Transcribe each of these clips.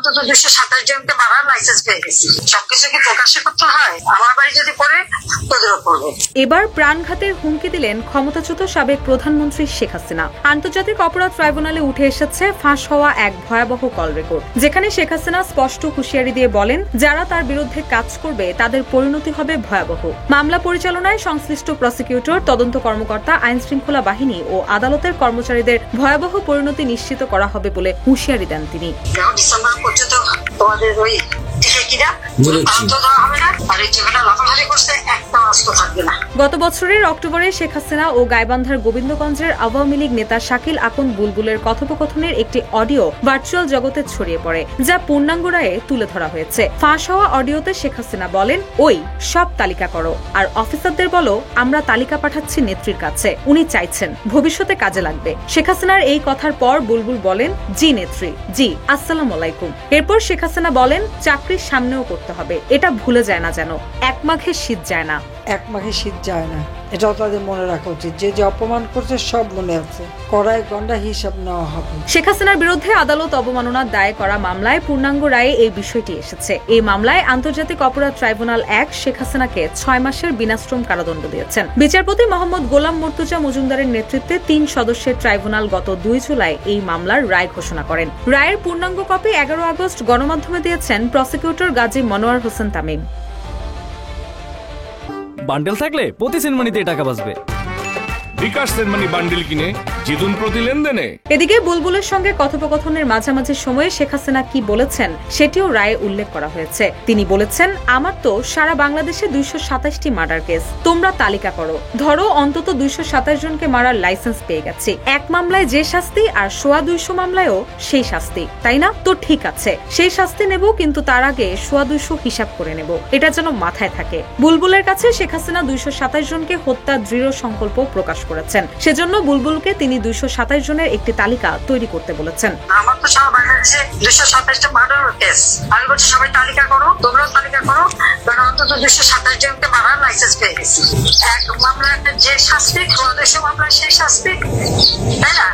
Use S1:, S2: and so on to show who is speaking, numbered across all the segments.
S1: অন্তত 227 জনকে মারার লাইসেন্স পেয়ে গেছি। সবকিছু কি প্রকাশ্যে করতে হয়? আমার বাড়ি যদি পড়ে তোদেরও পড়বে।
S2: এবার প্রাণঘাতের হুমকি দিলেন ক্ষমতাচ্যুত সাবেক প্রধানমন্ত্রী শেখ হাসিনা। আন্তর্জাতিক অপরাধ ট্রাইব্যুনালে উঠে এসেছে ফাঁস হওয়া এক ভয়াবহ কল রেকর্ড, যেখানে শেখ হাসিনা স্পষ্ট হুঁশিয়ারি দিয়ে বলেন, যারা তার বিরুদ্ধে কাজ করবে তাদের পরিণতি হবে ভয়াবহ। মামলা পরিচালনায় সংশ্লিষ্ট প্রসিকিউটর, তদন্ত কর্মকর্তা, আইন শৃঙ্খলা বাহিনী ও আদালতের কর্মচারীদের ভয়াবহ পরিণতি নিশ্চিত করা হবে বলে হুঁশিয়ারি দেন তিনি।
S1: ডিসেম্বর পর্যন্ত তোমাদের ওই
S2: গত বছরের অক্টোবরে শেখ হাসিনা ও গাইবান্ধার গোবিন্দগঞ্জের আওয়ামী লীগ নেতা শাকিল আকন বুলবুলের কথোপকথনের একটি অডিও ভার্চুয়াল জগতে ছড়িয়ে পড়ে, যা পূর্ণাঙ্গ রায়ে তুলে ধরা হয়েছে। ফাঁস হওয়া অডিওতে শেখ হাসিনা বলেন, ওই সব তালিকা করো, আর অফিসারদের বলো আমরা তালিকা পাঠাচ্ছি নেত্রীর কাছে, উনি চাইছেন ভবিষ্যতে কাজে লাগবে। শেখ হাসিনার এই কথার পর বুলবুল বলেন, জি নেত্রী, জি, আসসালামু আলাইকুম। এরপর শেখ হাসিনা বলেন, চাকরির সামনেও করতে হবে, এটা ভুলে যায় না যেন, এক মাঘে শীত যায় না।
S3: এক মাঘে শীত যায় না, এটাও তাদের মনে রাখা উচিত। যে যে অপমান করছে সব মনে আছে, কড়াই গন্ডা হিসাব নেওয়া হবে।
S2: শেখ হাসিনার বিরুদ্ধে আদালত অবমাননার দায়ে করা মামলায় পূর্ণাঙ্গ রায়ে এই বিষয়টি এসেছে। এই মামলায় আন্তর্জাতিক অপরাধ ট্রাইব্যুনাল 1 শেখ হাসিনাকে 6 মাসের বিনাশ্রম কারাদণ্ড দিয়েছেন। বিচারপতি মোহাম্মদ গোলাম মুর্তুজা মজুমদারের নেতৃত্বে 3 সদস্যের ট্রাইব্যুনাল গত 2 জুলাই এই মামলার রায় ঘোষণা করেন। রায়ের পূর্ণাঙ্গ কপি 11 আগস্ট গণমাধ্যমে দিয়েছেন প্রসিকিউটর গাজী মনোয়ার হোসেন তামিম।
S4: বান্ডেল থাকলে প্রতি সেনমানিতে টাকা বাঁচবে।
S5: বিকাশ সেনমানি বান্ডেল কিনে জিতুন প্রতি লেনদেনে।
S2: এদিকে বুলবুলের সঙ্গে কথোপকথনের মাঝামাঝি সময়ে শেখ হাসিনা কি বলেছেন সেটিও রায়ে উল্লেখ করা হয়েছে। তিনি বলেছেন, আমার তো সারা বাংলাদেশে 227টি মার্ডার কেস, তোমরা তালিকা করো, ধরো অন্তত 227 জনকে মারার লাইসেন্স পেয়ে গেছি। এক মামলায় যে শাস্তি আর 250 মামলায়ও সেই শাস্তি, তাই না? তো ঠিক আছে, সেই শাস্তি নেব, কিন্তু তার আগে 250 হিসাব করে নেব, এটা যেন মাথায় থাকে। বুলবুলের কাছে শেখ হাসিনা 227 জনকে হত্যার দৃঢ় সংকল্প প্রকাশ করেছেন, সেজন্য বুলবুলকে তিনি 227 জনের একটি তালিকা তৈরি করতে বলেছেন।
S1: আমার তো সারা বাংলাদেশে 227টা মার্ডার কেস, আমি বলছি সবাই তালিকা করো, তোমরাও তালিকা করো, কারণ অন্তত 227 জনকে মারার লাইসেন্স পেয়ে গেছি। এক মামলায় যে শাস্তি, 200 মামলায় সেই শাস্তি, তাই না?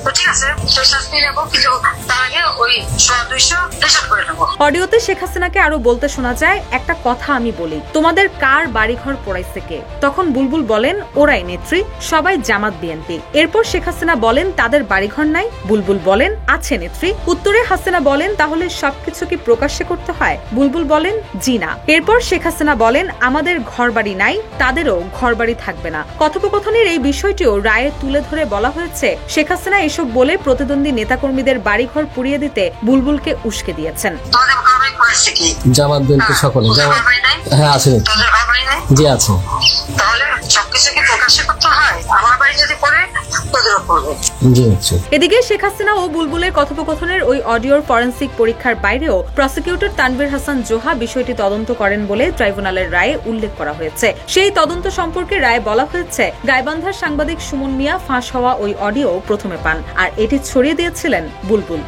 S1: তো ঠিক আছে, সেই শাস্তি নেবো, কিন্তু তার আগে ওই 200 হিসাব করে নেবো।
S2: অডিওতে শেখ হাসিনাকে আরো বলতে শোনা যায়, একটা কথা আমি বলি, তোমাদের কার বাড়িঘর পোড়াইছে কে? তখন বুলবুল বলেন, ওরাই নেত্রী, সবাই জামাত বিএনপি। এরপর শেখ হাসিনা বলেন, তাদের বাড়িঘর নাই? বুলবুল বলেন, আছে নেত্রী। উত্তরে হাসিনা বলেন, তাহলে সবকিছু কি প্রকাশ্যে করতে হয়? বুলবুল বলেন, জি না। এরপর শেখ হাসিনা বলেন, আমাদের ঘরবাড়ি নাই, তাদেরও ঘরবাড়ি থাকবে না। কথোপকথনের এই বিষয়টিও রায়ে তুলে ধরে বলা হয়েছে, শেখ হাসিনা এসব বলে প্রতিদ্বন্দ্বী নেতাকর্মীদের বাড়িঘর পুড়িয়ে দিতে বুলবুলকে উস্কে দিয়েছেন।
S6: জামাত বিএনপি সকলে হ্যাঁ আছে, জি আছে।
S1: তাহলে সবকিছু কি প্রকাশ্যে করতে হয়? আমার বাড়ি যদি পড়ে তোদেরও পড়বে।
S2: এদিকে শেখ হাসিনা ও বুলবুলের কথোপকথনের ওই অডিওর ফরেনসিক পরীক্ষার বাইরেও প্রসিকিউটর তানভীর হাসান জোহা বিষয়টি তদন্ত করেন বলে ট্রাইব্যুনালের রায়ে উল্লেখ করা হয়েছে। সেই তদন্ত সম্পর্কে রায়ে বলা হয়েছে, গাইবান্ধার সাংবাদিক সুমন মিয়া ফাঁস হওয়া ওই অডিও প্রথমে পান, আর এটি ছড়িয়ে দিয়েছিলেন বুলবুল।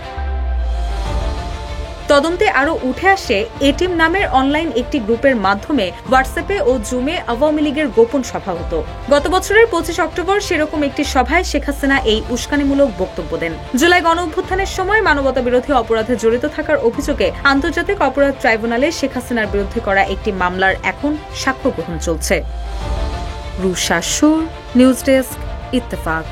S2: তদন্তে আরো উঠে আসে, এটিম নামের অনলাইন একটি গ্রুপের মাধ্যমে হোয়াটসঅ্যাপে ও জুমে আওয়ামী লীগের গোপন সভা হতো। গত বছরের 25 অক্টোবর সেরকম একটি সভায় শেখ হাসিনা এই উস্কানিমূলক বক্তব্য দেন। জুলাই গণঅভ্যুত্থানের সময় মানবতা বিরোধী অপরাধে জড়িত থাকার অভিযোগে আন্তর্জাতিক অপরাধ ট্রাইব্যুনালে শেখ হাসিনার বিরুদ্ধে করা একটি মামলার এখন সাক্ষ্য গ্রহণ চলছে। রুশা সুর, নিউজ ডেস্ক, ইত্তেফাক।